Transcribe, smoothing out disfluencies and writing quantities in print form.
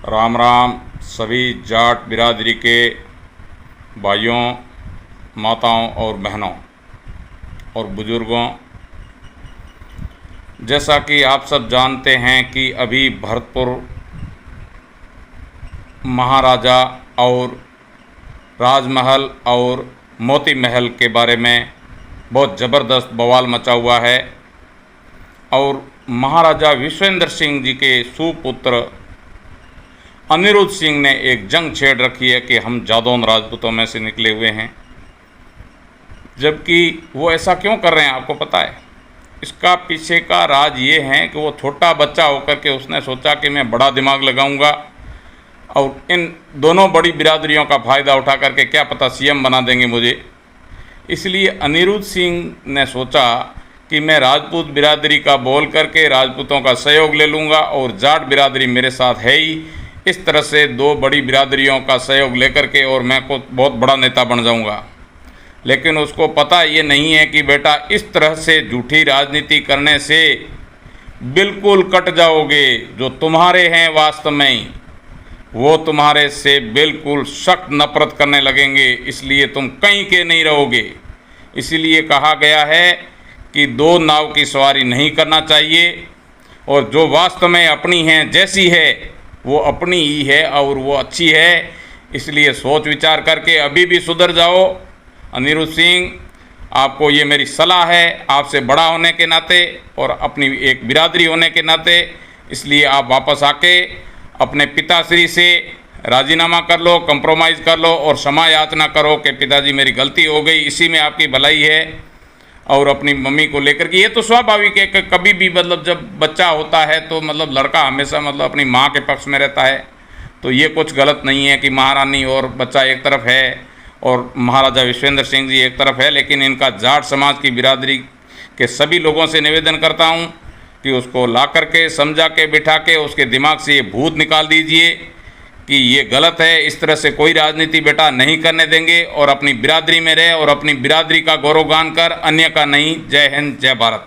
राम राम सभी जाट बिरादरी के भाइयों, माताओं और बहनों और बुज़ुर्गों। जैसा कि आप सब जानते हैं कि अभी भरतपुर महाराजा और राजमहल और मोती महल के बारे में बहुत ज़बरदस्त बवाल मचा हुआ है और महाराजा विश्वेंद्र सिंह जी के सुपुत्र अनिरुद्ध सिंह ने एक जंग छेड़ रखी है कि हम जादौन राजपूतों में से निकले हुए हैं। जबकि वो ऐसा क्यों कर रहे हैं आपको पता है? इसका पीछे का राज ये है कि वो छोटा बच्चा होकर के उसने सोचा कि मैं बड़ा दिमाग लगाऊंगा और इन दोनों बड़ी बिरादरियों का फ़ायदा उठा करके क्या पता सीएम बना देंगे मुझे। इसलिए अनिरुद्ध सिंह ने सोचा कि मैं राजपूत बिरादरी का बोल करके राजपूतों का सहयोग ले लूँगा और जाट बिरादरी मेरे साथ है ही। इस तरह से दो बड़ी बिरादरियों का सहयोग लेकर के और मैं को बहुत बड़ा नेता बन जाऊंगा। लेकिन उसको पता ये नहीं है कि बेटा इस तरह से झूठी राजनीति करने से बिल्कुल कट जाओगे। जो तुम्हारे हैं वास्तव में वो तुम्हारे से बिल्कुल सख्त नफरत करने लगेंगे, इसलिए तुम कहीं के नहीं रहोगे। इसीलिए कहा गया है कि दो नाव की सवारी नहीं करना चाहिए और जो वास्तव में अपनी हैं जैसी है वो अपनी ही है और वो अच्छी है। इसलिए सोच विचार करके अभी भी सुधर जाओ। अनिरुद्ध सिंह, आपको ये मेरी सलाह है, आपसे बड़ा होने के नाते और अपनी एक बिरादरी होने के नाते। इसलिए आप वापस आके अपने पिताश्री से राजीनामा कर लो, कंप्रोमाइज़ कर लो और क्षमा याचना करो कि पिताजी मेरी गलती हो गई, इसी में आपकी भलाई है। और अपनी मम्मी को लेकर के ये तो स्वाभाविक है कि कभी भी मतलब जब बच्चा होता है तो मतलब लड़का हमेशा मतलब अपनी माँ के पक्ष में रहता है। तो ये कुछ गलत नहीं है कि महारानी और बच्चा एक तरफ है और महाराजा विश्वेंद्र सिंह जी एक तरफ है। लेकिन इनका जाट समाज की बिरादरी के सभी लोगों से निवेदन करता हूँ कि उसको ला करके समझा के बिठा के उसके दिमाग से ये भूत निकाल दीजिए कि ये गलत है। इस तरह से कोई राजनीति बेटा नहीं करने देंगे और अपनी बिरादरी में रहे और अपनी बिरादरी का गौरवगान कर, अन्य का नहीं। जय हिंद, जय भारत।